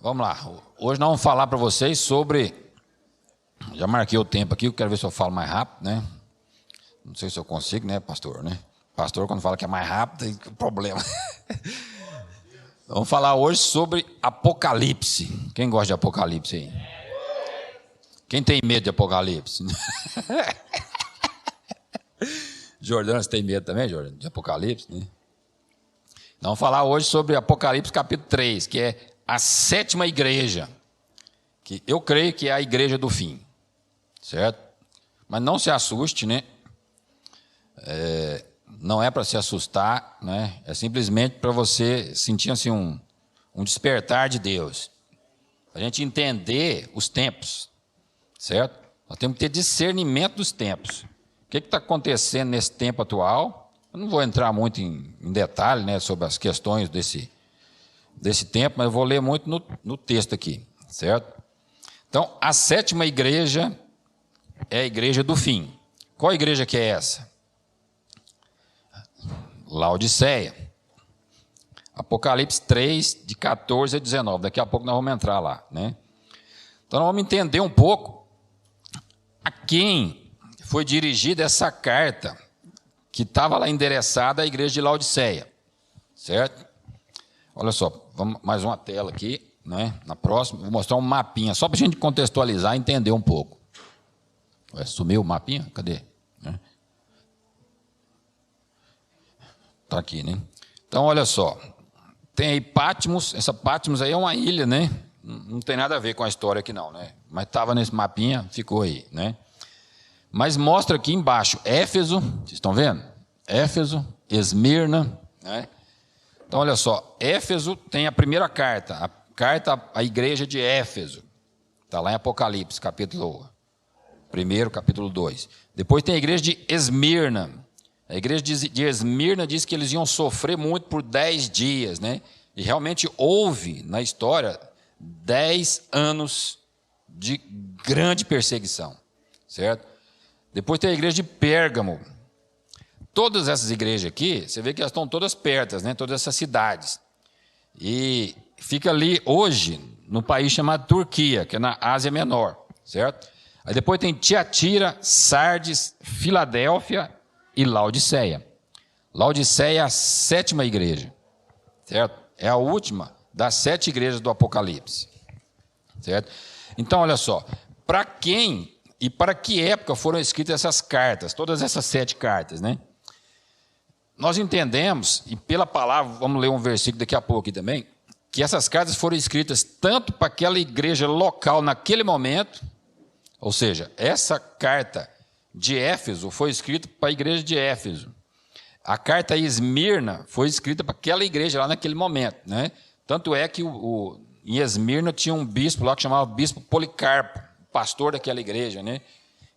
Vamos lá. Hoje nós vamos falar para vocês sobre... Já marquei o tempo aqui, eu quero ver se eu falo mais rápido, né? Não sei se eu consigo, né, pastor, né? Pastor, quando fala que é mais rápido, tem problema. Vamos falar hoje sobre Apocalipse. Quem gosta de Apocalipse aí? Quem tem medo de Apocalipse? Jordana, você tem medo também, Jordana, de Apocalipse, né? Então, vamos falar hoje sobre Apocalipse capítulo 3, que é a sétima igreja, que eu creio que é a igreja do fim, certo? Mas não se assuste, né? Não é para se assustar, né? É simplesmente para você sentir assim, um despertar de Deus, para a gente entender os tempos, certo? Nós temos que ter discernimento dos tempos. O que está acontecendo nesse tempo atual? Eu não vou entrar muito em detalhe, né, sobre as questões desse tempo, mas eu vou ler muito no texto aqui, certo? Então, a sétima igreja é a igreja do fim. Qual igreja que é essa? Laodiceia. Apocalipse 3, de 14 a 19. Daqui a pouco nós vamos entrar lá, né? Então, nós vamos entender um pouco a quem foi dirigida essa carta que estava lá endereçada à igreja de Laodiceia, certo? Olha só, vamos mais uma tela aqui, né? Na próxima, vou mostrar um mapinha, só para a gente contextualizar e entender um pouco. Sumiu o mapinha? Cadê? Está aqui, né? Então, olha só, tem aí Patmos, essa Patmos aí é uma ilha, né? Não tem nada a ver com a história aqui não, né? Mas estava nesse mapinha, ficou aí, né? Mas mostra aqui embaixo, Éfeso, vocês estão vendo? Éfeso, Esmirna, né? Então, olha só, Éfeso tem a primeira carta, a carta à igreja de Éfeso. Está lá em Apocalipse, capítulo 1, capítulo 2. Depois tem a igreja de Esmirna. A igreja de Esmirna diz que eles iam sofrer muito por 10 dias, né? E realmente houve, na história, 10 anos de grande perseguição, certo? Depois tem a igreja de Pérgamo. Todas essas igrejas aqui, você vê que elas estão todas perto, né? Todas essas cidades. E fica ali hoje, no país chamado Turquia, que é na Ásia Menor, certo? Aí depois tem Tiatira, Sardes, Filadélfia e Laodiceia. Laodiceia é a sétima igreja, certo? É a última das 7 igrejas do Apocalipse, certo? Então, olha só, para quem e para que época foram escritas essas cartas, todas essas 7 cartas, né? Nós entendemos, e pela palavra, vamos ler um versículo daqui a pouco aqui também, que essas cartas foram escritas tanto para aquela igreja local naquele momento, ou seja, essa carta de Éfeso foi escrita para a igreja de Éfeso. A carta a Esmirna foi escrita para aquela igreja lá naquele momento, né? Tanto é que em Esmirna tinha um bispo lá que chamava Bispo Policarpo, pastor daquela igreja, né?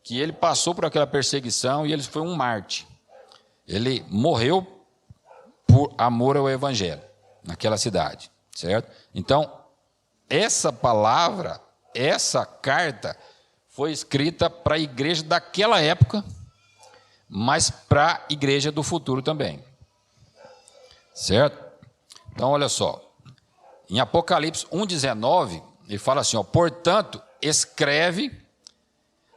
Que ele passou por aquela perseguição e ele foi um mártir. Ele morreu por amor ao evangelho naquela cidade, certo? Então, essa palavra, essa carta foi escrita para a igreja daquela época, mas para a igreja do futuro também, certo? Então, olha só, em Apocalipse 1,19, ele fala assim, ó, portanto, escreve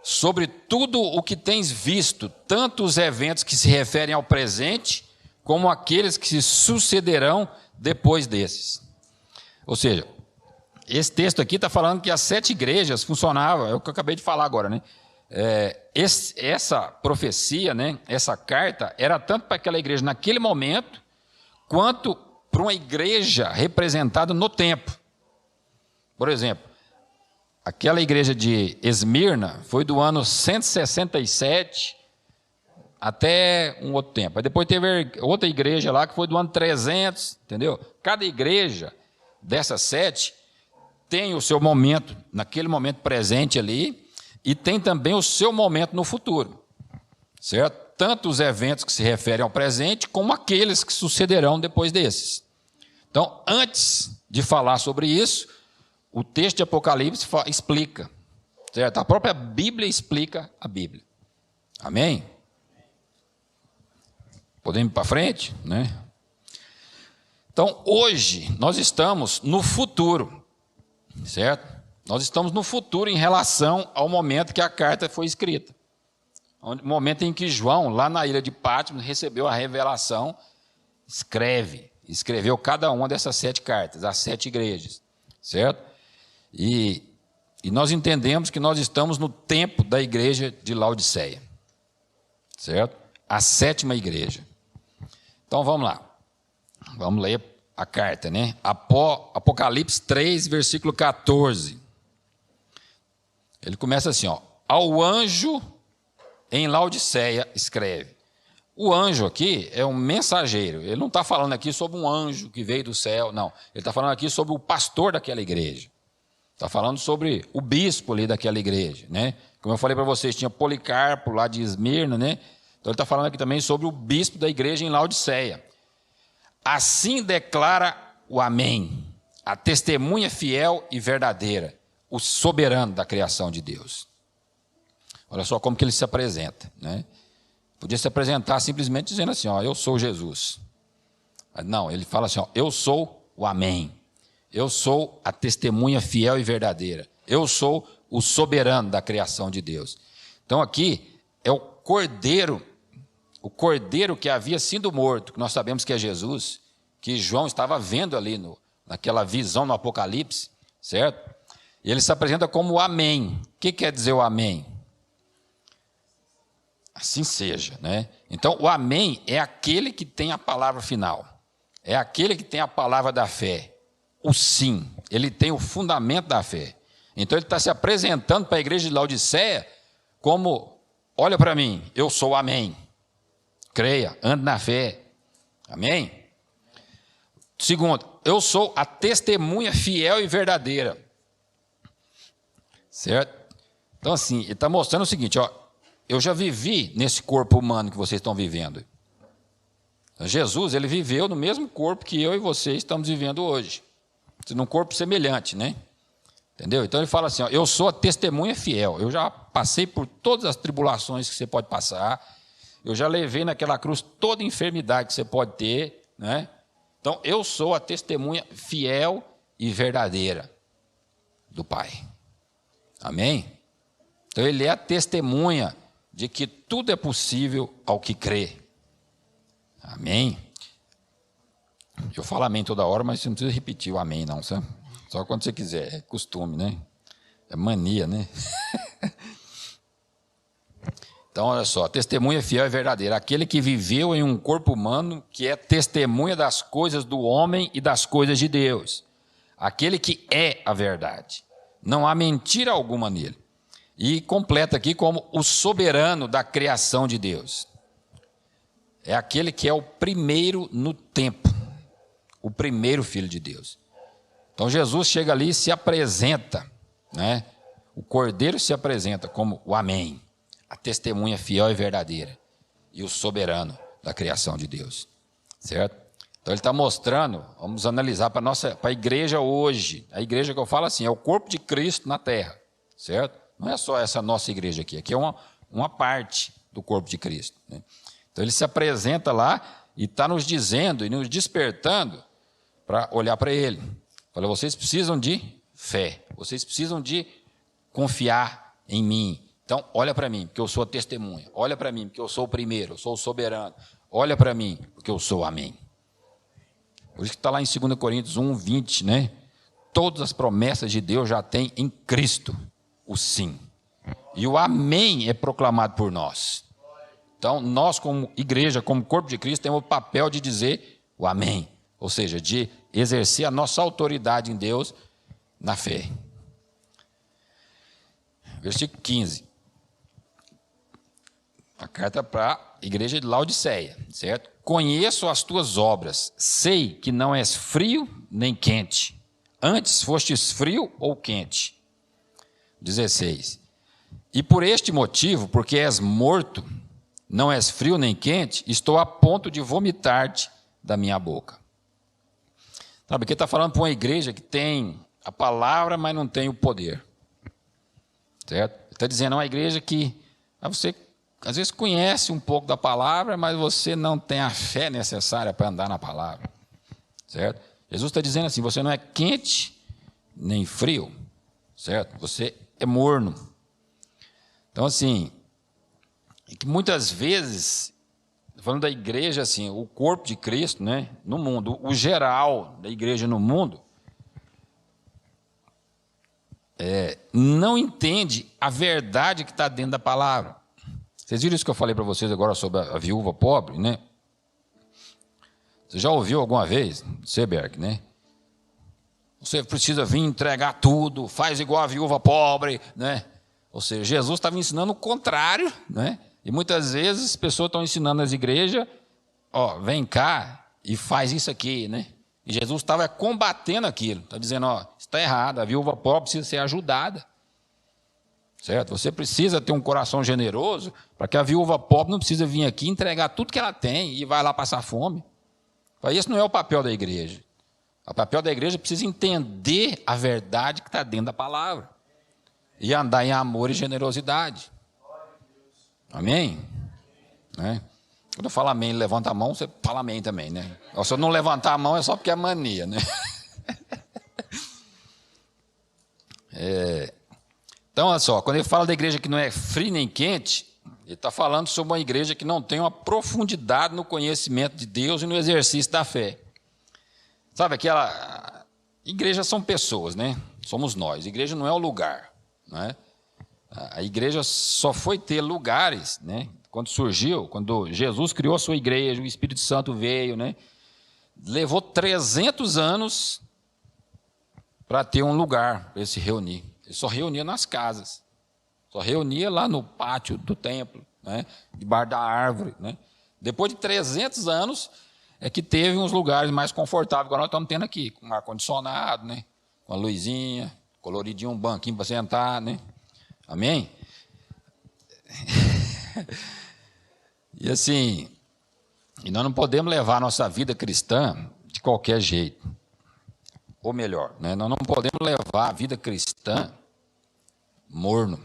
sobre tudo o que tens visto, tanto os eventos que se referem ao presente, como aqueles que se sucederão depois desses. Ou seja, esse texto aqui está falando que as 7 igrejas funcionavam, é o que eu acabei de falar agora, né? Essa profecia, né? Essa carta, era tanto para aquela igreja naquele momento, quanto para uma igreja representada no tempo. Por exemplo, aquela igreja de Esmirna foi do ano 167 até um outro tempo. Aí depois teve outra igreja lá que foi do ano 300, entendeu? Cada igreja dessas 7 tem o seu momento, naquele momento presente ali, e tem também o seu momento no futuro, certo? Tanto os eventos que se referem ao presente, como aqueles que sucederão depois desses. Então, antes de falar sobre isso, o texto de Apocalipse explica, certo? A própria Bíblia explica a Bíblia. Amém? Podemos ir para frente, né? Então, hoje, nós estamos no futuro. certo? Nós estamos no futuro em relação ao momento que a carta foi escrita. O momento em que João, lá na ilha de Patmos, recebeu a revelação, escreveu cada uma dessas 7 cartas, as 7 igrejas, certo? E nós entendemos que nós estamos no tempo da igreja de Laodiceia, certo? A 7ª igreja. Então vamos lá, vamos ler a carta, né? Apocalipse 3, versículo 14. Ele começa assim, ó: ao anjo em Laodiceia escreve. O anjo aqui é um mensageiro. Ele não está falando aqui sobre um anjo que veio do céu, não. Ele está falando aqui sobre o pastor daquela igreja. Está falando sobre o bispo ali daquela igreja, né? Como eu falei para vocês, tinha Policarpo lá de Esmirna, né? Então ele está falando aqui também sobre o bispo da igreja em Laodiceia. Assim declara o Amém, a testemunha fiel e verdadeira, o soberano da criação de Deus. Olha só como que ele se apresenta, né? Podia se apresentar simplesmente dizendo assim, ó, eu sou Jesus. Mas não, ele fala assim, ó, eu sou o Amém. Eu sou a testemunha fiel e verdadeira. Eu sou o soberano da criação de Deus. Então aqui é o cordeiro que havia sido morto, que nós sabemos que é Jesus, que João estava vendo ali naquela visão no Apocalipse, certo? E ele se apresenta como o Amém. O que quer dizer o Amém? Assim seja, né? Então, o Amém é aquele que tem a palavra final. É aquele que tem a palavra da fé. O sim. Ele tem o fundamento da fé. Então, ele está se apresentando para a igreja de Laodiceia como, olha para mim, eu sou o Amém. Creia, ande na fé. Amém? Segundo, eu sou a testemunha fiel e verdadeira. Certo? Então, assim, ele está mostrando o seguinte, ó. Eu já vivi nesse corpo humano que vocês estão vivendo. Jesus, ele viveu no mesmo corpo que eu e vocês estamos vivendo hoje. Num corpo semelhante, né? Entendeu? Então ele fala assim, ó, eu sou a testemunha fiel. Eu já passei por todas as tribulações que você pode passar. Eu já levei naquela cruz toda a enfermidade que você pode ter, né? Então eu sou a testemunha fiel e verdadeira do Pai. Amém? Então ele é a testemunha de que tudo é possível ao que crê. Amém? Eu falo amém toda hora, mas você não precisa repetir o amém, não, sabe? Só quando você quiser, é costume, né? É mania, né? Então, olha só, testemunha fiel e verdadeira, aquele que viveu em um corpo humano, que é testemunha das coisas do homem e das coisas de Deus. Aquele que é a verdade. Não há mentira alguma nele. E completa aqui como o soberano da criação de Deus. É aquele que é o primeiro no tempo. O primeiro filho de Deus. Então Jesus chega ali e se apresenta, né? O cordeiro se apresenta como o Amém, a testemunha fiel e verdadeira, e o soberano da criação de Deus. Certo? Então ele está mostrando, vamos analisar para a igreja hoje. A igreja que eu falo assim, é o corpo de Cristo na terra. Certo? Não é só essa nossa igreja aqui, aqui é uma parte do corpo de Cristo, né? Então ele se apresenta lá e está nos dizendo e nos despertando para olhar para ele. Fala, vocês precisam de fé, vocês precisam de confiar em mim. Então olha para mim, porque eu sou a testemunha. Olha para mim, porque eu sou o primeiro, eu sou o soberano. Olha para mim, porque eu sou o Amém. Por isso que está lá em 2 Coríntios 1, 20, né? Todas as promessas de Deus já tem em Cristo o sim. E o Amém é proclamado por nós. Então, nós como igreja, como corpo de Cristo, temos o papel de dizer o Amém. Ou seja, de exercer a nossa autoridade em Deus na fé. Versículo 15. A carta para a igreja de Laodiceia, certo? Conheço as tuas obras, sei que não és frio nem quente. Antes fostes frio ou quente. 16. E por este motivo, porque és morto, não és frio nem quente, estou a ponto de vomitar-te da minha boca. Sabe, aqui está falando para uma igreja que tem a palavra, mas não tem o poder. Certo? Está dizendo, é uma igreja que você, às vezes, conhece um pouco da palavra, mas você não tem a fé necessária para andar na palavra. Certo? Jesus está dizendo assim, você não é quente, nem frio, certo? Você é morno. Então, assim, é que muitas vezes, falando da igreja, assim, o corpo de Cristo, né, no mundo, o geral da igreja no mundo, não entende a verdade que está dentro da palavra. Vocês viram isso que eu falei para vocês agora sobre a viúva pobre, né? Você já ouviu alguma vez, Seberg, né? Você precisa vir entregar tudo, faz igual a viúva pobre, né? Ou seja, Jesus estava ensinando o contrário, né? E muitas vezes as pessoas estão ensinando nas igrejas, ó, vem cá e faz isso aqui, né? E Jesus estava combatendo aquilo, está dizendo, ó, está errado, a viúva pobre precisa ser ajudada, certo? Você precisa ter um coração generoso para que a viúva pobre não precisa vir aqui entregar tudo que ela tem e vai lá passar fome. Esse não é o papel da igreja. O papel da igreja precisa entender a verdade que está dentro da palavra e andar em amor e generosidade. Amém? Né? Quando eu falo amém, levanta a mão, você fala amém também, né? Se eu não levantar a mão é só porque é mania, né? Então, olha só, quando ele fala da igreja que não é fria nem quente, ele está falando sobre uma igreja que não tem uma profundidade no conhecimento de Deus e no exercício da fé. Sabe aquela... Igrejas são pessoas, né? Somos nós. Igreja não é o lugar, né? A igreja só foi ter lugares, né? Quando surgiu, quando Jesus criou a sua igreja, o Espírito Santo veio, né? Levou 300 anos para ter um lugar para ele se reunir. Ele só reunia nas casas, só reunia lá no pátio do templo, né? Debaixo da árvore, né? Depois de 300 anos é que teve uns lugares mais confortáveis, igual nós estamos tendo aqui, com ar-condicionado, né? Com a luzinha, coloridinho, um banquinho para sentar, né? Amém? E assim, e nós não podemos levar a nossa vida cristã de qualquer jeito. Ou melhor, né? Nós não podemos levar a vida cristã morno.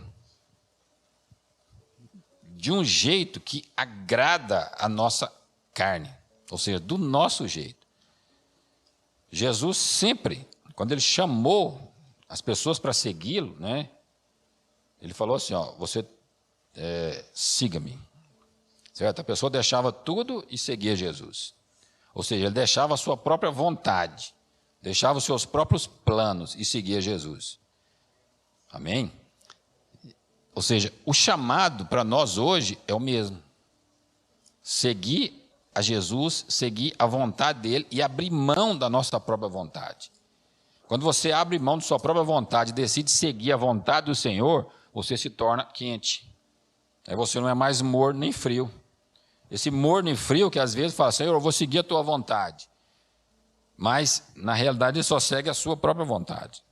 De um jeito que agrada a nossa carne. Ou seja, do nosso jeito. Jesus sempre, quando ele chamou as pessoas para segui-lo, né? Ele falou assim, ó, você siga-me. Certo? A pessoa deixava tudo e seguia Jesus. Ou seja, ele deixava a sua própria vontade, deixava os seus próprios planos e seguia Jesus. Amém? Ou seja, o chamado para nós hoje é o mesmo. Seguir a Jesus, seguir a vontade dele e abrir mão da nossa própria vontade. Quando você abre mão da sua própria vontade e decide seguir a vontade do Senhor, você se torna quente. Aí você não é mais morno nem frio. Esse morno e frio que às vezes fala, Senhor, eu vou seguir a tua vontade. Mas, na realidade, ele só segue a sua própria vontade.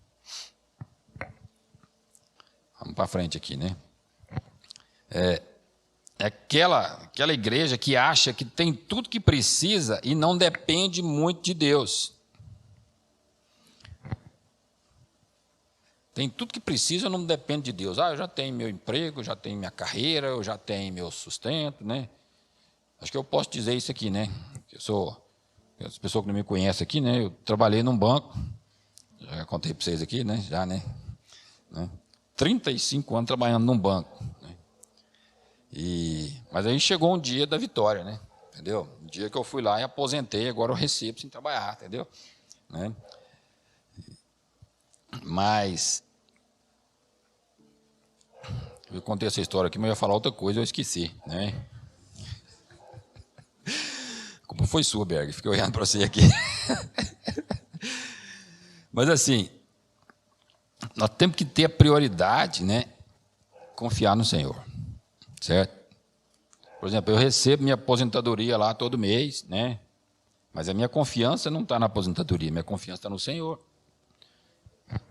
Vamos para frente aqui, né? É aquela igreja que acha que tem tudo que precisa e não depende muito de Deus. Tem tudo que precisa, não depende de Deus. Eu já tenho meu emprego, já tenho minha carreira, eu já tenho meu sustento, né? Acho que eu posso dizer isso aqui, né? As pessoas que não me conhecem aqui, né? Eu trabalhei num banco, já contei para vocês aqui, né? Já, né? 35 anos trabalhando num banco. Né? Mas aí chegou um dia da vitória, né? Entendeu? Um dia que eu fui lá e aposentei, agora eu recebo sem trabalhar, entendeu? Né? Mas eu contei essa história aqui, mas eu ia falar outra coisa, eu esqueci, né? Como foi sua, Berg? Fiquei olhando para você aqui. Mas assim, nós temos que ter a prioridade, né? Confiar no Senhor, certo? Por exemplo, eu recebo minha aposentadoria lá todo mês, né? Mas a minha confiança não está na aposentadoria, minha confiança está no Senhor.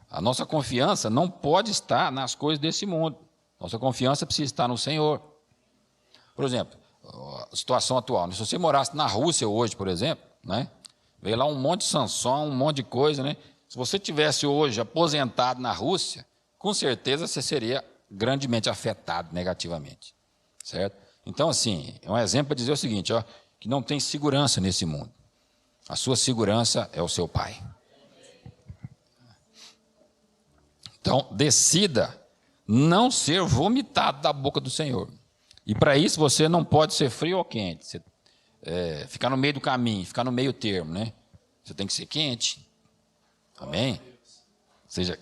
A nossa confiança não pode estar nas coisas desse mundo. Nossa confiança precisa estar no Senhor. Por exemplo, a situação atual. Se você morasse na Rússia hoje, por exemplo, né? Veio lá um monte de sanção, um monte de coisa, né? Se você tivesse hoje aposentado na Rússia, com certeza você seria grandemente afetado negativamente, certo? Então, assim, é um exemplo para dizer o seguinte, ó, que não tem segurança nesse mundo. A sua segurança é o seu Pai. Então, decida não ser vomitado da boca do Senhor. E para isso você não pode ser frio ou quente. Você, ficar no meio do caminho, ficar no meio termo, né? Você tem que ser quente. Amém? Seja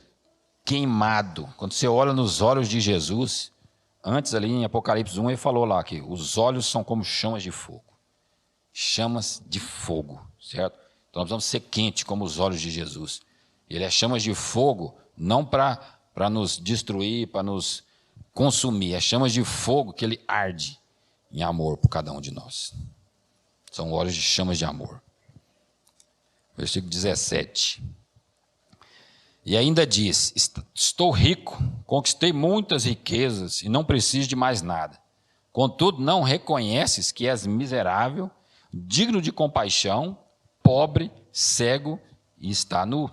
queimado. Quando você olha nos olhos de Jesus, antes ali em Apocalipse 1, ele falou lá que os olhos são como chamas de fogo. Chamas de fogo, certo? Então nós precisamos ser quentes como os olhos de Jesus. Ele é chamas de fogo, não para nos destruir, para nos consumir. É chamas de fogo que ele arde em amor por cada um de nós. São olhos de chamas de amor. Versículo 17. E ainda diz: estou rico, conquistei muitas riquezas e não preciso de mais nada. Contudo, não reconheces que és miserável, digno de compaixão, pobre, cego e está nu.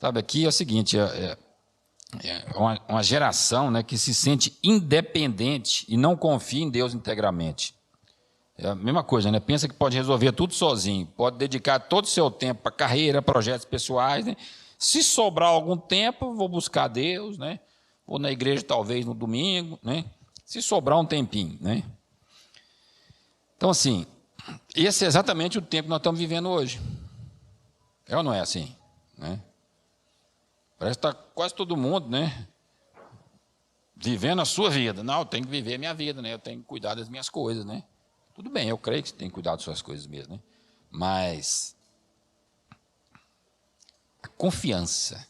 Sabe, aqui é o seguinte, uma geração, né, que se sente independente e não confia em Deus integramente. É a mesma coisa, né? Pensa que pode resolver tudo sozinho, pode dedicar todo o seu tempo para carreira, projetos pessoais, né? Se sobrar algum tempo, vou buscar Deus, né? Vou na igreja talvez no domingo, né? Se sobrar um tempinho, né? Então, assim, esse é exatamente o tempo que nós estamos vivendo hoje. É ou não é assim? Né? Parece que está quase todo mundo, né? Vivendo a sua vida. Não, eu tenho que viver a minha vida, né? Eu tenho que cuidar das minhas coisas, né? Tudo bem, eu creio que você tem que cuidar das suas coisas mesmo, né? Mas a confiança,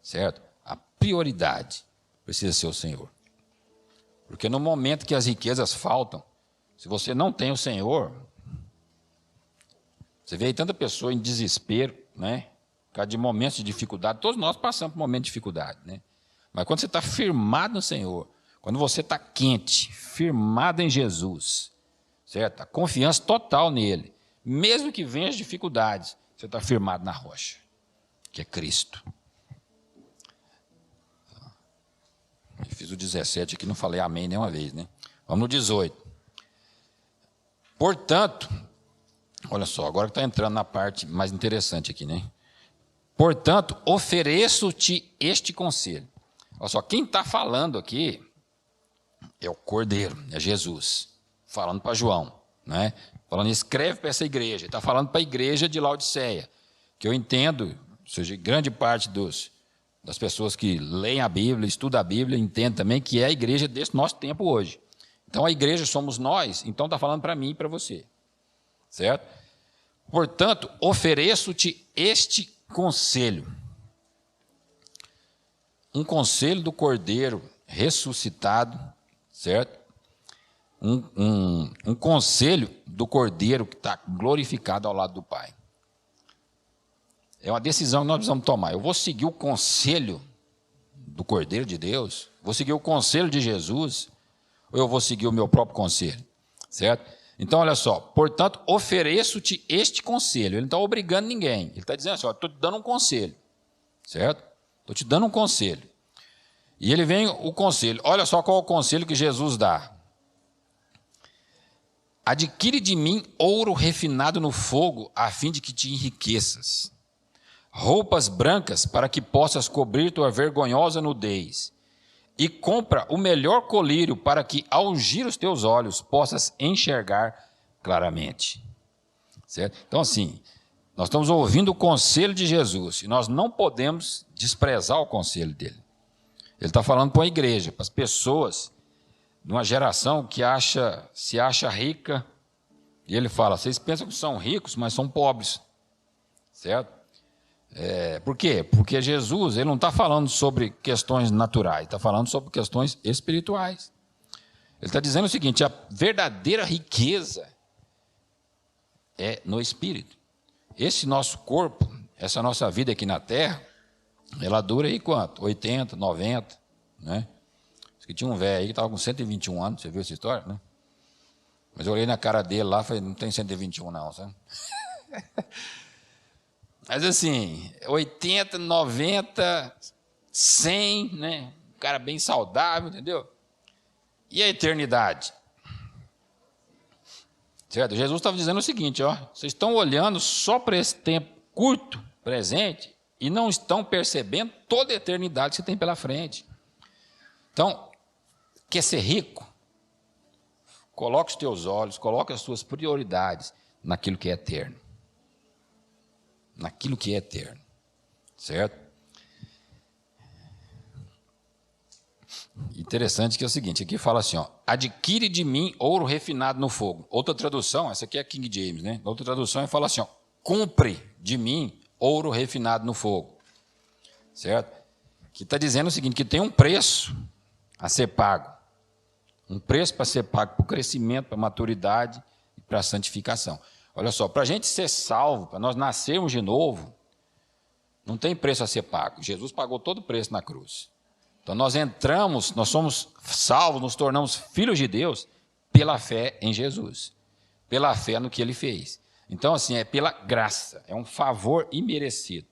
certo? A prioridade precisa ser o Senhor. Porque no momento que as riquezas faltam, se você não tem o Senhor, você vê aí tanta pessoa em desespero, né? Por causa de momentos de dificuldade. Todos nós passamos por momentos de dificuldade, né? Mas quando você está firmado no Senhor, quando você está quente, firmado em Jesus, certo? A confiança total nele, mesmo que venha as dificuldades, você está firmado na rocha, que é Cristo. Eu fiz o 17 aqui, não falei amém nenhuma vez, né? Vamos no 18. Portanto, olha só, agora que está entrando na parte mais interessante aqui, né? Portanto, ofereço-te este conselho. Olha só, quem está falando aqui é o Cordeiro, é Jesus, falando para João, né? Falando, escreve para essa igreja. Ele está falando para a igreja de Laodiceia, que eu entendo, ou seja, grande parte das pessoas que leem a Bíblia, estudam a Bíblia, entendem também que é a igreja desse nosso tempo hoje. Então, a igreja somos nós, então está falando para mim e para você, certo? Portanto, ofereço-te este conselho. Um conselho do Cordeiro ressuscitado, certo? Um conselho do Cordeiro que está glorificado ao lado do Pai. É uma decisão que nós precisamos tomar. Eu vou seguir o conselho do Cordeiro de Deus? Vou seguir o conselho de Jesus? Ou eu vou seguir o meu próprio conselho? Certo? Então, olha só. Portanto, ofereço-te este conselho. Ele não está obrigando ninguém. Ele está dizendo assim, estou te dando um conselho. Certo? Estou te dando um conselho. E ele vem o conselho. Olha só qual é o conselho que Jesus dá. Adquire de mim ouro refinado no fogo, a fim de que te enriqueças. Roupas brancas, para que possas cobrir tua vergonhosa nudez. E compra o melhor colírio, para que, ao ungir os teus olhos, possas enxergar claramente. Certo? Então, assim, nós estamos ouvindo o conselho de Jesus, e nós não podemos desprezar o conselho dele. Ele está falando para a igreja, para as pessoas de uma geração que se acha rica, e ele fala, vocês pensam que são ricos, mas são pobres. Certo? Por quê? Porque Jesus ele não está falando sobre questões naturais, está falando sobre questões espirituais. Ele está dizendo o seguinte, a verdadeira riqueza é no Espírito. Esse nosso corpo, essa nossa vida aqui na Terra, ela dura aí quanto? 80, 90, né? Que tinha um velho aí que estava com 121 anos, você viu essa história, né? Mas eu olhei na cara dele lá e falei, não tem 121 não, sabe? Mas assim, 80, 90, 100, né? Um cara bem saudável, entendeu? E a eternidade? Certo? Jesus estava dizendo o seguinte, ó, vocês estão olhando só para esse tempo curto, presente, e não estão percebendo toda a eternidade que você tem pela frente. Então, quer ser rico? Coloque os teus olhos, coloque as suas prioridades naquilo que é eterno. Naquilo que é eterno. Certo? Interessante que é o seguinte, aqui fala assim, ó, adquire de mim ouro refinado no fogo. Outra tradução, essa aqui é King James, né? Outra tradução fala assim, ó, compre de mim ouro refinado no fogo. Certo? Que está dizendo o seguinte, que tem um preço a ser pago. Um preço para ser pago para o crescimento, para a maturidade e para a santificação. Olha só, para a gente ser salvo, para nós nascermos de novo, não tem preço a ser pago. Jesus pagou todo o preço na cruz. Então nós entramos, nós somos salvos, nos tornamos filhos de Deus pela fé em Jesus. Pela fé no que Ele fez. Então assim, é pela graça, é um favor imerecido.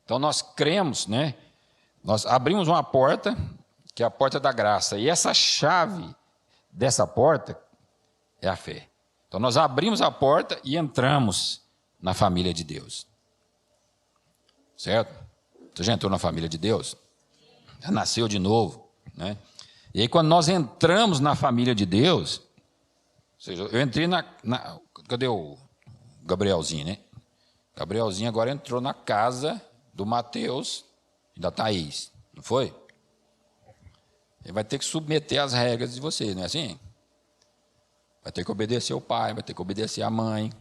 Então nós cremos, né? Nós abrimos uma porta, que é a porta da graça. E essa chave dessa porta é a fé. Então nós abrimos a porta e entramos na família de Deus. Certo? Você já entrou na família de Deus? Já nasceu de novo, né? E aí quando nós entramos na família de Deus, ou seja, eu entrei cadê o Gabrielzinho, né? Gabrielzinho agora entrou na casa do Mateus e da Thaís, não foi? Ele vai ter que submeter as regras de vocês, não é assim? Vai ter que obedecer o pai, vai ter que obedecer a mãe,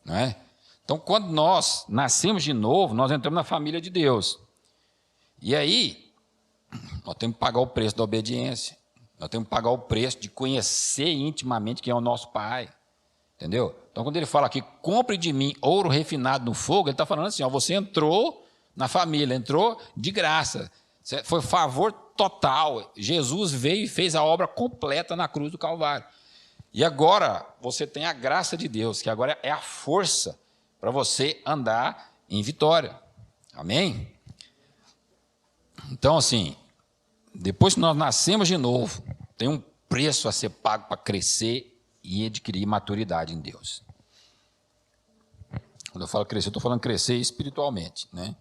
não é? Então, quando nós nascemos de novo, nós entramos na família de Deus. E aí, nós temos que pagar o preço da obediência. Nós temos que pagar o preço de conhecer intimamente quem é o nosso pai. Entendeu? Então, quando ele fala aqui, compre de mim ouro refinado no fogo, ele está falando assim, ó, você entrou na família, entrou de graça. Foi favor total. Jesus veio e fez a obra completa na cruz do Calvário. E agora você tem a graça de Deus, que agora é a força para você andar em vitória. Amém? Então, assim, depois que nós nascemos de novo, tem um preço a ser pago para crescer e adquirir maturidade em Deus. Quando eu falo crescer, eu estou falando crescer espiritualmente, né?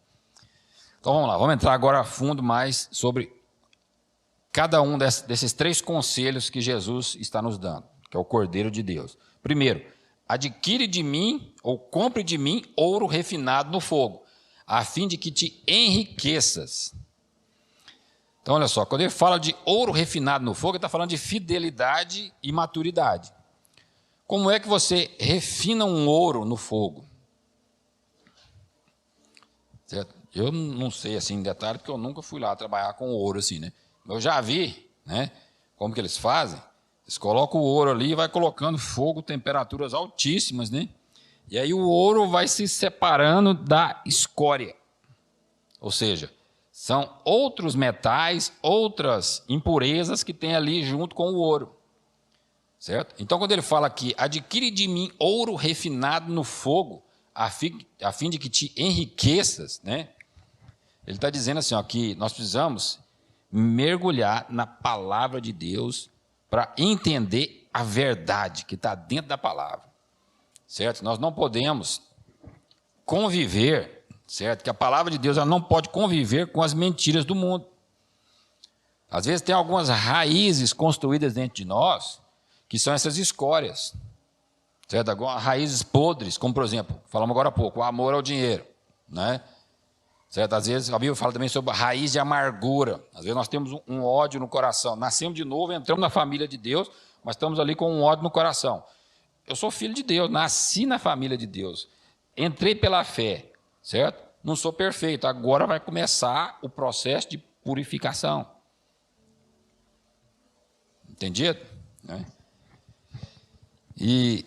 Então vamos lá, vamos entrar agora a fundo mais sobre cada um desses 3 conselhos que Jesus está nos dando, que é o Cordeiro de Deus. Primeiro, adquire de mim ou compre de mim ouro refinado no fogo, a fim de que te enriqueças. Então, olha só, quando ele fala de ouro refinado no fogo, ele está falando de fidelidade e maturidade. Como é que você refina um ouro no fogo? Certo? Eu não sei assim em detalhe, porque eu nunca fui lá trabalhar com ouro assim, né? Eu já vi, né? Como que eles fazem? Eles colocam o ouro ali e vai colocando fogo, temperaturas altíssimas, né? E aí o ouro vai se separando da escória. Ou seja, são outros metais, outras impurezas que tem ali junto com o ouro. Certo? Então, quando ele fala aqui, adquire de mim ouro refinado no fogo, a fim de que te enriqueças, né? Ele está dizendo assim, ó, que nós precisamos mergulhar na palavra de Deus para entender a verdade que está dentro da palavra. Certo? Nós não podemos conviver, certo? Que a palavra de Deus ela não pode conviver com as mentiras do mundo. Às vezes tem algumas raízes construídas dentro de nós, que são essas escórias, certo? Algumas raízes podres, como por exemplo, falamos agora há pouco, o amor ao dinheiro, né? Certo? Às vezes a Bíblia fala também sobre a raiz de amargura. Às vezes nós temos um ódio no coração. Nascemos de novo, entramos na família de Deus, mas estamos ali com um ódio no coração. Eu sou filho de Deus, nasci na família de Deus. Entrei pela fé, certo? Não sou perfeito. Agora vai começar o processo de purificação. Entendido? Né? E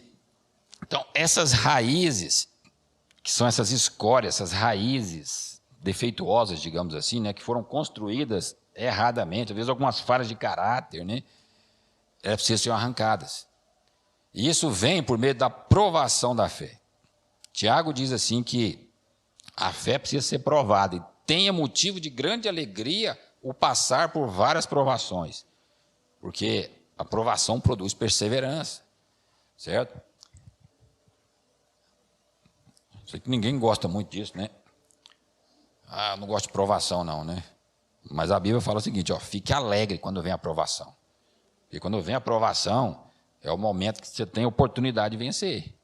então essas raízes, que são essas escórias, essas raízes defeituosas, digamos assim, né, que foram construídas erradamente, às vezes algumas falhas de caráter, né, elas precisam ser arrancadas. E isso vem por meio da provação da fé. Tiago diz assim que a fé precisa ser provada e tenha motivo de grande alegria o passar por várias provações, porque a provação produz perseverança, certo? Sei que ninguém gosta muito disso, né? Ah, não gosto de provação, não, né? Mas a Bíblia fala o seguinte, ó, fique alegre quando vem a provação. E quando vem a provação, é o momento que você tem a oportunidade de vencer.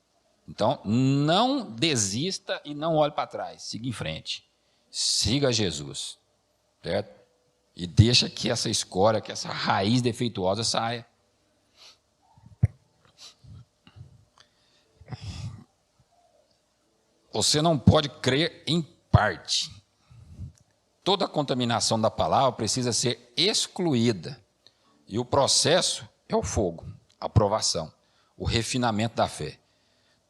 Então, não desista e não olhe para trás. Siga em frente. Siga Jesus. Certo? E deixa que essa escória, que essa raiz defeituosa saia. Você não pode crer em parte. Toda a contaminação da palavra precisa ser excluída. E o processo é o fogo, a provação, o refinamento da fé.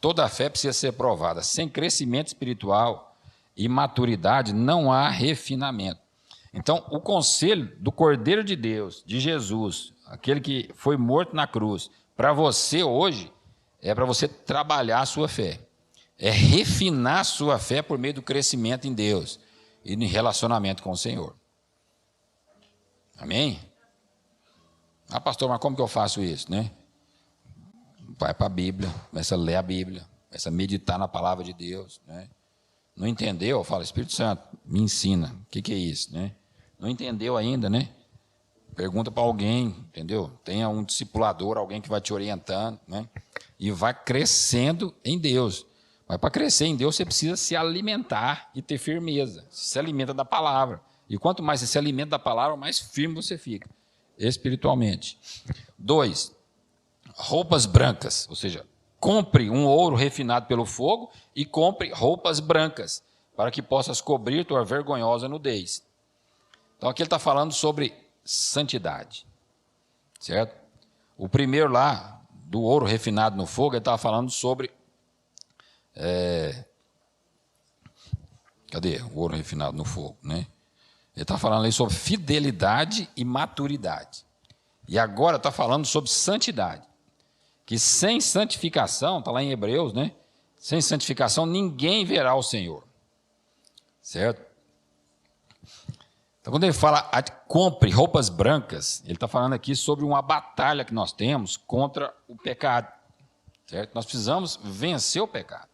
Toda a fé precisa ser provada. Sem crescimento espiritual e maturidade, não há refinamento. Então, o conselho do Cordeiro de Deus, de Jesus, aquele que foi morto na cruz, para você hoje, é para você trabalhar a sua fé. É refinar a sua fé por meio do crescimento em Deus e no relacionamento com o Senhor. Amém? Ah, pastor, mas como que eu faço isso, né? Vai para a Bíblia, começa a ler a Bíblia, começa a meditar na palavra de Deus, né? Não entendeu? Fala, Espírito Santo, me ensina. O que é isso, né? Não entendeu ainda, né? Pergunta para alguém, entendeu? Tenha um discipulador, alguém que vai te orientando, né? E vai crescendo em Deus. Mas para crescer em Deus, você precisa se alimentar e ter firmeza. Você se alimenta da palavra. E quanto mais você se alimenta da palavra, mais firme você fica, espiritualmente. 2, roupas brancas, ou seja, compre um ouro refinado pelo fogo e compre roupas brancas, para que possas cobrir tua vergonhosa nudez. Então aqui ele está falando sobre santidade, certo? O primeiro lá, do ouro refinado no fogo, ele estava falando sobre... cadê o ouro refinado no fogo, né? Ele está falando aí sobre fidelidade e maturidade. E agora está falando sobre santidade. Que sem santificação, está lá em Hebreus, né? Sem santificação ninguém verá o Senhor. Certo? Então, quando ele fala compre roupas brancas, ele está falando aqui sobre uma batalha que nós temos contra o pecado. Certo? Nós precisamos vencer o pecado.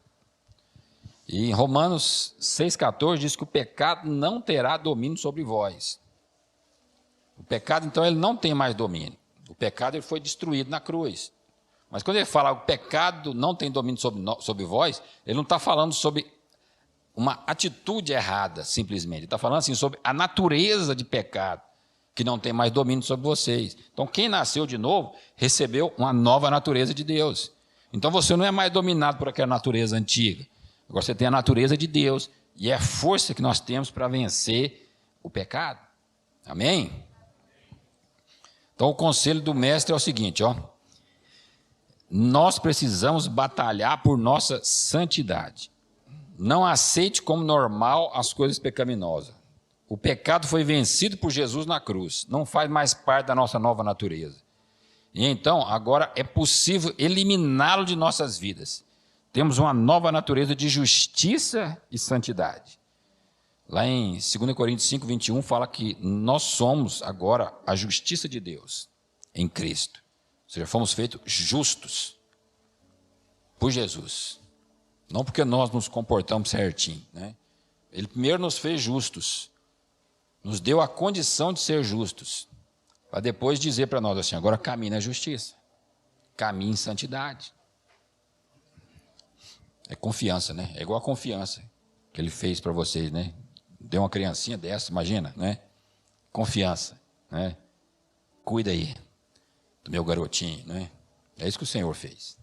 E em Romanos 6,14 diz que o pecado não terá domínio sobre vós. O pecado, então, ele não tem mais domínio. O pecado ele foi destruído na cruz. Mas quando ele fala que o pecado não tem domínio sobre vós, ele não está falando sobre uma atitude errada, simplesmente. Ele está falando assim sobre a natureza de pecado, que não tem mais domínio sobre vocês. Então, quem nasceu de novo, recebeu uma nova natureza de Deus. Então, você não é mais dominado por aquela natureza antiga. Agora você tem a natureza de Deus e é a força que nós temos para vencer o pecado. Amém? Então o conselho do mestre é o seguinte, ó. Nós precisamos batalhar por nossa santidade. Não aceite como normal as coisas pecaminosas. O pecado foi vencido por Jesus na cruz. Não faz mais parte da nossa nova natureza. E então, agora é possível eliminá-lo de nossas vidas. Temos uma nova natureza de justiça e santidade. Lá em 2 Coríntios 5, 21, fala que nós somos agora a justiça de Deus em Cristo. Ou seja, fomos feitos justos por Jesus. Não porque nós nos comportamos certinho, né? Ele primeiro nos fez justos. Nos deu a condição de ser justos. Para depois dizer para nós assim, agora caminhe na justiça. Caminhe em santidade. É confiança, né? É igual a confiança que ele fez para vocês, né? Deu uma criancinha dessa, imagina, né? Confiança, né? Cuida aí do meu garotinho, né? É isso que o Senhor fez.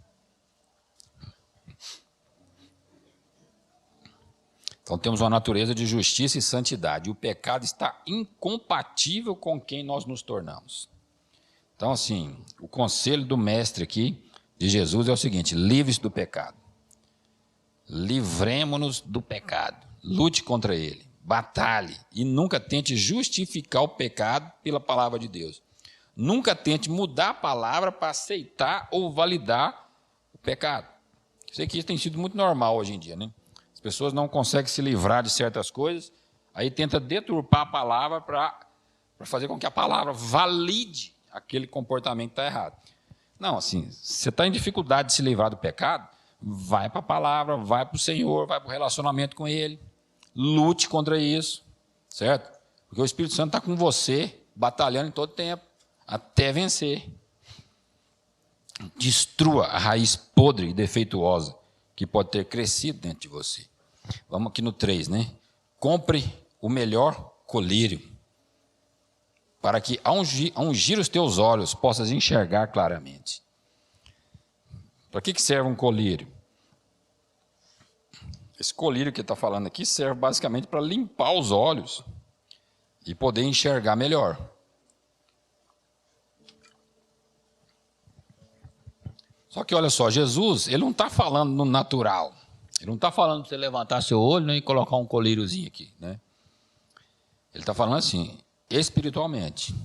Então temos uma natureza de justiça e santidade. E o pecado está incompatível com quem nós nos tornamos. Então assim, o conselho do mestre aqui, de Jesus, é o seguinte, livre-se do pecado. Livremo-nos do pecado, lute contra ele, batalhe e nunca tente justificar o pecado pela palavra de Deus. Nunca tente mudar a palavra para aceitar ou validar o pecado. Isso aqui tem sido muito normal hoje em dia, né? As pessoas não conseguem se livrar de certas coisas, aí tenta deturpar a palavra para fazer com que a palavra valide aquele comportamento que está errado. Não, assim, você está em dificuldade de se livrar do pecado, vai para a palavra, vai para o Senhor, vai para o relacionamento com Ele. Lute contra isso, certo? Porque o Espírito Santo está com você, batalhando em todo tempo, até vencer. Destrua a raiz podre e defeituosa que pode ter crescido dentro de você. Vamos aqui no 3, né? Compre o melhor colírio, para que, ao ungir os teus olhos, possas enxergar claramente. Para que serve um colírio? Esse colírio que está falando aqui serve basicamente para limpar os olhos e poder enxergar melhor. Só que olha só, Jesus, ele não está falando no natural. Ele não está falando para você levantar seu olho, né, e colocar um colíriozinho aqui, né? Ele está falando assim, espiritualmente.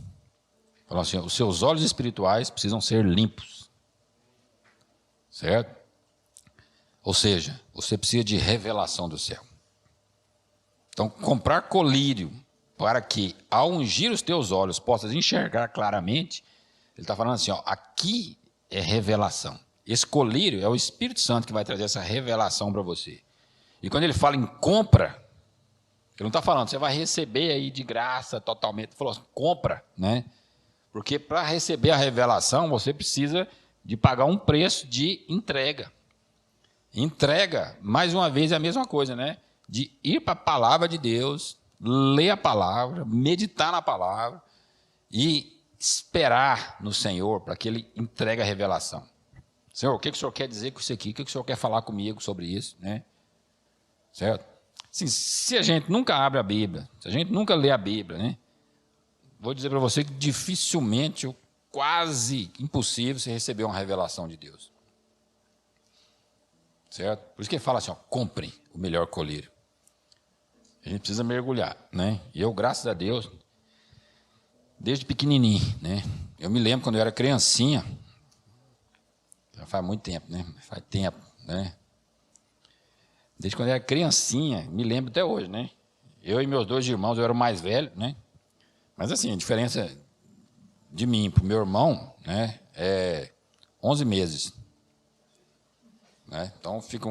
Falando assim, os seus olhos espirituais precisam ser limpos. Certo? Ou seja, você precisa de revelação do céu. Então, comprar colírio para que, ao ungir os teus olhos, possas enxergar claramente, ele está falando assim, ó, aqui é revelação. Esse colírio é o Espírito Santo que vai trazer essa revelação para você. E quando ele fala em compra, ele não está falando, você vai receber aí de graça totalmente. Ele falou assim, compra, né? Porque para receber a revelação, você precisa de pagar um preço de entrega. Entrega, mais uma vez, é a mesma coisa, né? De ir para a palavra de Deus, ler a palavra, meditar na palavra e esperar no Senhor para que Ele entregue a revelação. Senhor, o que o Senhor quer dizer com isso aqui? O que o Senhor quer falar comigo sobre isso? Né? Certo? Assim, se a gente nunca abre a Bíblia, se a gente nunca lê a Bíblia, né? Vou dizer para você que dificilmente, ou quase impossível, você receber uma revelação de Deus. Certo? Por isso que ele fala assim, ó, compre o melhor colírio. A gente precisa mergulhar, né? E eu, graças a Deus, desde pequenininho, né? Eu me lembro quando eu era criancinha, já faz muito tempo, né? Faz tempo, né? Desde quando eu era criancinha, me lembro até hoje, né? Eu e meus 2 irmãos, eu era o mais velho, né? Mas assim, a diferença de mim para o meu irmão, né, é 11 meses. Né? Então, fica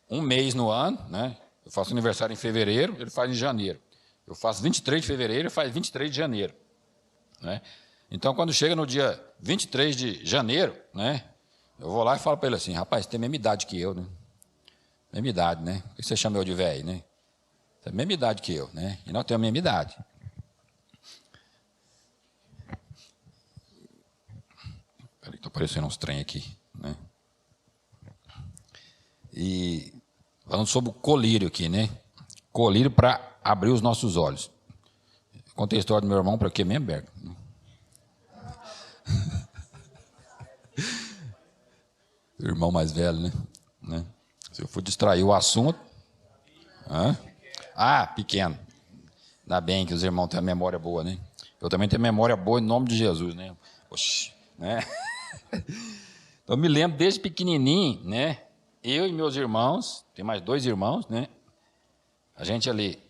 um mês no ano, né? Eu faço aniversário em fevereiro, ele faz em janeiro. Eu faço 23 de fevereiro, ele faz 23 de janeiro. Né? Então, quando chega no dia 23 de janeiro, né, eu vou lá e falo para ele assim, rapaz, você tem a mesma idade que eu, né? Mesma idade, né? Por que você chama eu de velho, né? Você tem a mesma idade que eu, né? E nós temos a mesma idade. Peraí, estou aparecendo uns trem aqui, né? E falando sobre o colírio aqui, né? Colírio para abrir os nossos olhos. Contei a história do meu irmão para quê mesmo, Berg? O irmão mais velho, né? Se eu for distrair o assunto... Hã? Ah, pequeno. Ainda bem que os irmãos têm a memória boa, né? Eu também tenho memória boa em nome de Jesus, né? Oxi, né? Então, eu me lembro desde pequenininho, né? Eu e meus irmãos, tem mais 2 irmãos, né? A gente ali,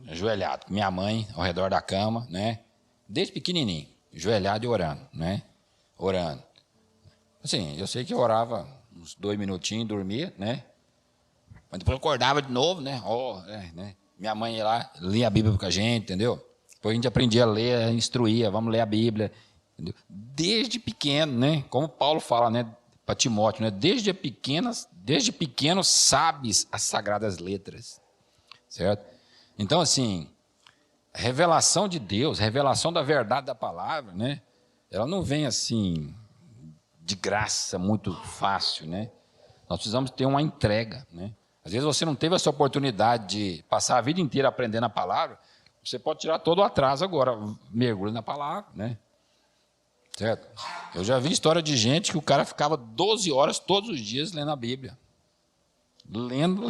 ajoelhado, com minha mãe ao redor da cama, né? Desde pequenininho, ajoelhado e orando, né? Orando. Assim, eu sei que eu orava uns 2 minutinhos, dormia, né? Mas depois eu acordava de novo, né? Né? Minha mãe ia lá, lia a Bíblia com a gente, entendeu? Depois a gente aprendia a ler, instruía, vamos ler a Bíblia. Entendeu? Desde pequeno, né? Como Paulo fala, né, para Timóteo, né? Desde pequeno sabes as sagradas letras, certo? Então, assim, a revelação de Deus, a revelação da verdade da palavra, né? Ela não vem assim de graça, muito fácil, né? Nós precisamos ter uma entrega, né? Às vezes você não teve essa oportunidade de passar a vida inteira aprendendo a palavra, você pode tirar todo o atraso agora, mergulhe na palavra, né? Certo? Eu já vi história de gente que o cara ficava 12 horas todos os dias lendo a Bíblia. Lendo.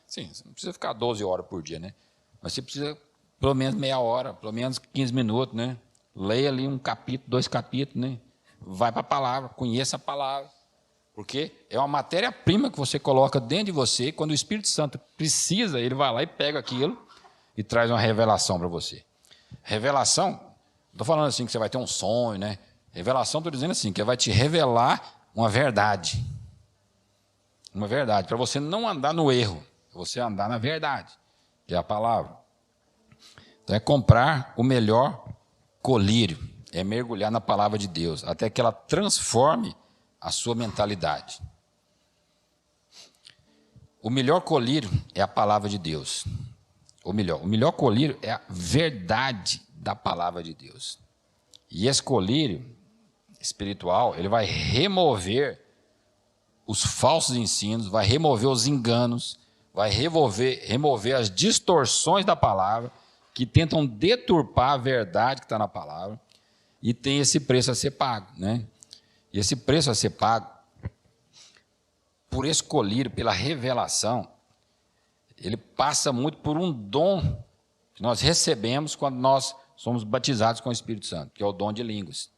Sim, você não precisa ficar 12 horas por dia, né? Mas você precisa pelo menos meia hora, pelo menos 15 minutos, né? Leia ali um capítulo, 2 capítulos, né? Vai para a palavra, conheça a palavra. Porque é uma matéria-prima que você coloca dentro de você, quando o Espírito Santo precisa, ele vai lá e pega aquilo e traz uma revelação para você. Revelação, não estou falando assim que você vai ter um sonho, né? Revelação, estou dizendo assim, que vai te revelar uma verdade. Uma verdade, para você não andar no erro. É você andar na verdade, que é a palavra. Então é comprar o melhor colírio, é mergulhar na palavra de Deus, até que ela transforme a sua mentalidade. O melhor colírio é a palavra de Deus. O melhor colírio é a verdade da palavra de Deus. E esse colírio espiritual, ele vai remover os falsos ensinos, vai remover os enganos, vai remover as distorções da palavra, que tentam deturpar a verdade que está na palavra, e tem esse preço a ser pago, né? E esse preço a ser pago, por esse colírio, pela revelação, ele passa muito por um dom que nós recebemos quando nós somos batizados com o Espírito Santo, que é o dom de línguas,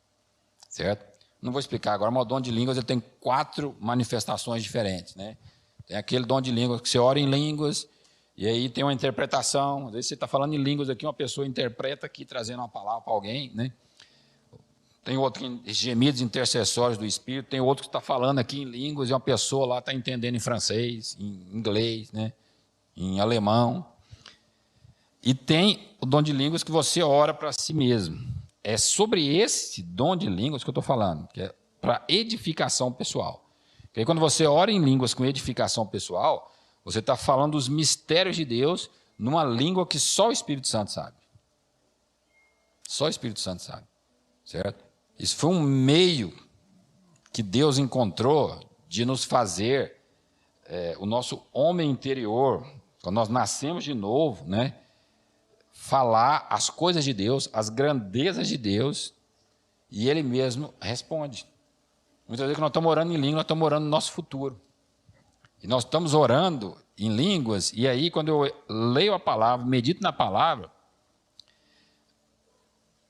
certo? Não vou explicar agora, mas o dom de línguas ele tem 4 manifestações diferentes, né? Tem aquele dom de línguas que você ora em línguas, e aí tem uma interpretação. Às vezes você está falando em línguas aqui, uma pessoa interpreta aqui, trazendo uma palavra para alguém, né? Tem outro gemidos intercessórios do Espírito, tem outro que está falando aqui em línguas, e uma pessoa lá está entendendo em francês, em inglês, né? Em alemão. E tem o dom de línguas que você ora para si mesmo. É sobre esse dom de línguas que eu estou falando, que é para edificação pessoal. Porque aí, quando você ora em línguas com edificação pessoal, você está falando dos mistérios de Deus numa língua que só o Espírito Santo sabe. Só o Espírito Santo sabe, certo? Isso foi um meio que Deus encontrou de nos fazer o nosso homem interior, quando nós nascemos de novo, né? Falar as coisas de Deus, as grandezas de Deus, e Ele mesmo responde. Muitas vezes que nós estamos orando em língua, nós estamos orando no nosso futuro. E nós estamos orando em línguas, e aí quando eu leio a palavra, medito na palavra,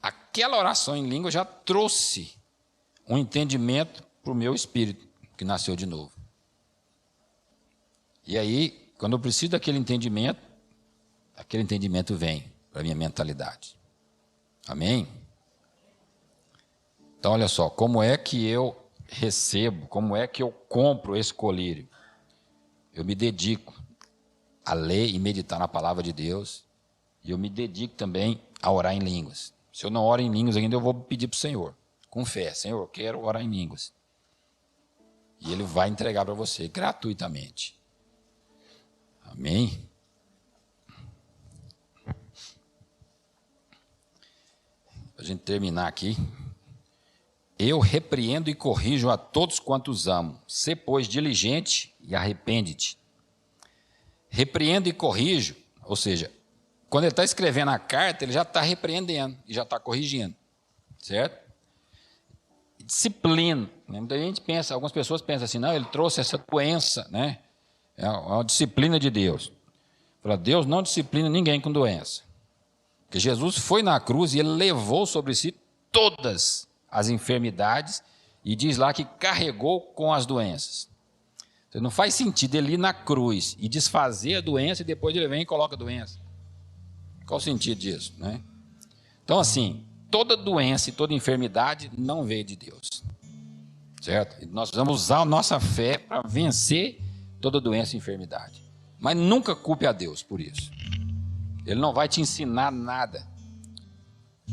aquela oração em língua já trouxe um entendimento para o meu espírito, que nasceu de novo. E aí, quando eu preciso daquele entendimento, aquele entendimento vem para a minha mentalidade. Amém? Então, olha só, como é que eu recebo, como é que eu compro esse colírio? Eu me dedico a ler e meditar na palavra de Deus, e eu me dedico também a orar em línguas. Se eu não oro em línguas ainda, eu vou pedir para o Senhor, com fé: Senhor, eu quero orar em línguas. E Ele vai entregar para você gratuitamente. Amém? Para a gente terminar aqui. Eu repreendo e corrijo a todos quantos amo. Sê, pois, diligente e arrepende-te. Repreendo e corrijo, ou seja, quando ele está escrevendo a carta, ele já está repreendendo e já está corrigindo, certo? Disciplina. Muita gente pensa, algumas pessoas pensam assim: não, ele trouxe essa doença, né? É uma disciplina de Deus. Fala, Deus não disciplina ninguém com doença. Porque Jesus foi na cruz e Ele levou sobre si todas as enfermidades, e diz lá que carregou com as doenças. Então, não faz sentido Ele ir na cruz e desfazer a doença, e depois Ele vem e coloca a doença. Qual o sentido disso, né? Então, assim, toda doença e toda enfermidade não veio de Deus, certo? E nós vamos usar a nossa fé para vencer toda doença e enfermidade. Mas nunca culpe a Deus por isso. Ele não vai te ensinar nada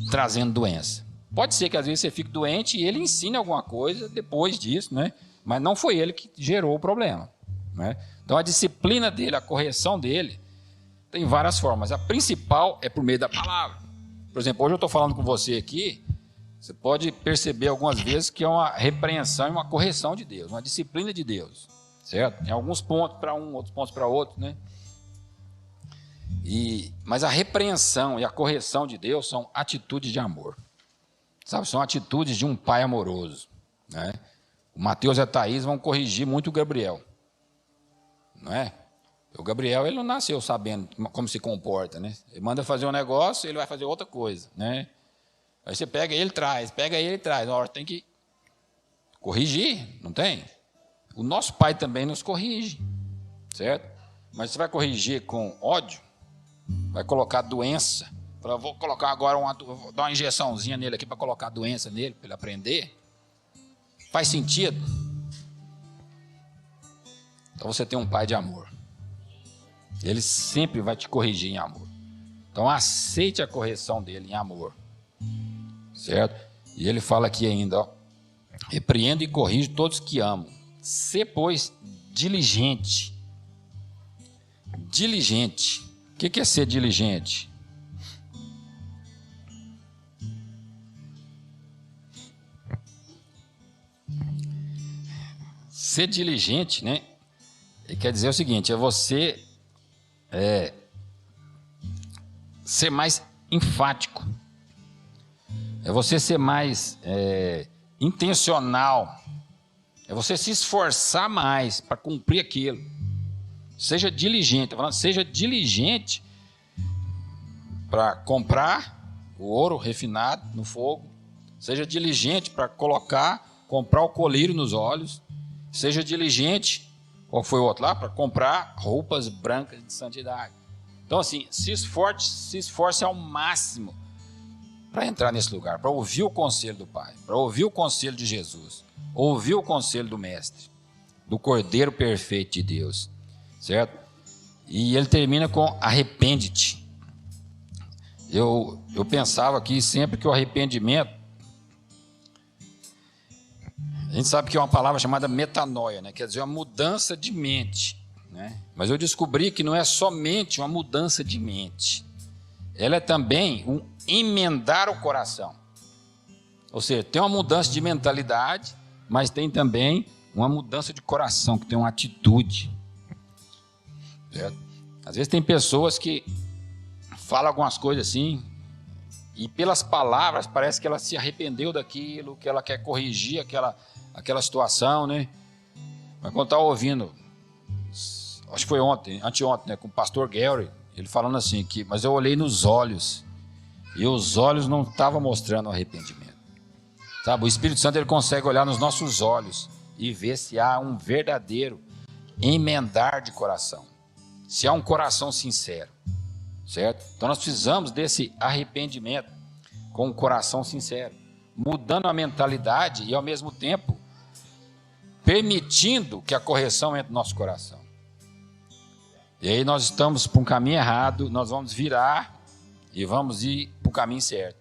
trazendo doença. Pode ser que às vezes você fique doente e Ele ensine alguma coisa depois disso, né? Mas não foi Ele que gerou o problema, né? Então, a disciplina dele, a correção dele, tem várias formas. A principal é por meio da palavra. Por exemplo, hoje eu estou falando com você aqui, você pode perceber algumas vezes que é uma repreensão e uma correção de Deus, uma disciplina de Deus, certo? Tem alguns pontos para um, outros pontos para outro, né? Mas a repreensão e a correção de Deus são atitudes de amor, sabe? São atitudes de um pai amoroso, né? O Mateus e a Thaís vão corrigir muito o Gabriel, não é? O Gabriel, ele não nasceu sabendo como se comporta, né? Ele manda fazer um negócio, ele vai fazer outra coisa, né? Aí você pega ele, traz, pega ele, traz. Na hora tem que corrigir, não tem? O nosso pai também nos corrige, certo? Mas você vai corrigir com ódio, vai colocar doença. Vou colocar agora vou dar uma injeçãozinha nele aqui para colocar doença nele, para ele aprender. Faz sentido? Então você tem um pai de amor. Ele sempre vai te corrigir em amor. Então aceite a correção dele em amor. Certo? E ele fala aqui ainda, ó, repreendo e corrijo todos que amam. Sê, pois, diligente. Diligente. O que é ser diligente? Ser diligente, né? Quer dizer o seguinte, é você ser mais enfático. É você ser mais intencional. É você se esforçar mais para cumprir aquilo. Seja diligente. Seja diligente para comprar o ouro refinado no fogo. Seja diligente para comprar o colírio nos olhos. Seja diligente, qual foi o outro lá? Para comprar roupas brancas de santidade. Então, assim, se esforce ao máximo para entrar nesse lugar, para ouvir o conselho do Pai, para ouvir o conselho de Jesus, ouvir o conselho do Mestre, do Cordeiro Perfeito de Deus, certo? E ele termina com arrepende-te. Eu pensava aqui sempre que o arrependimento, a gente sabe que é uma palavra chamada metanoia, né? Quer dizer, uma mudança de mente, né? Mas eu descobri que não é somente uma mudança de mente, ela é também um emendar o coração. Ou seja, tem uma mudança de mentalidade, mas tem também uma mudança de coração, que tem uma atitude. Certo? Às vezes tem pessoas que falam algumas coisas assim, e pelas palavras parece que ela se arrependeu daquilo, que ela quer corrigir aquela situação, né? Mas quando eu estava ouvindo, acho que foi anteontem, né, com o pastor Gary, ele falando assim, mas eu olhei nos olhos, e os olhos não estavam mostrando arrependimento. Sabe, o Espírito Santo ele consegue olhar nos nossos olhos e ver se há um verdadeiro emendar de coração, se há um coração sincero, certo? Então nós precisamos desse arrependimento com um coração sincero, mudando a mentalidade e ao mesmo tempo permitindo que a correção entre no nosso coração. E aí nós estamos para um caminho errado, nós vamos virar e vamos ir para o caminho certo.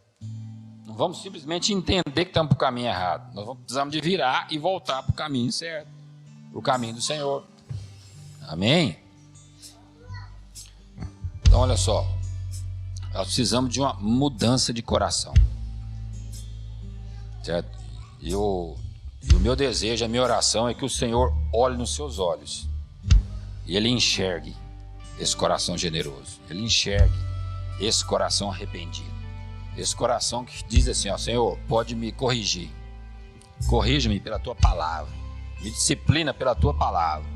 Não vamos simplesmente entender que estamos para o caminho errado. Nós precisamos de virar e voltar para o caminho certo, para o caminho do Senhor. Amém? Então olha só, nós precisamos de uma mudança de coração. Certo? E o meu desejo, a minha oração é que o Senhor olhe nos seus olhos e Ele enxergue esse coração generoso. Ele enxergue esse coração arrependido. Esse coração que diz assim, ó, Senhor, pode me corrigir. Corrija-me pela Tua palavra. Me disciplina pela Tua palavra.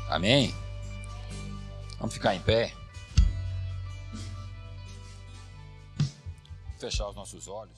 Amém? Vamos ficar em pé. Fechar os nossos olhos.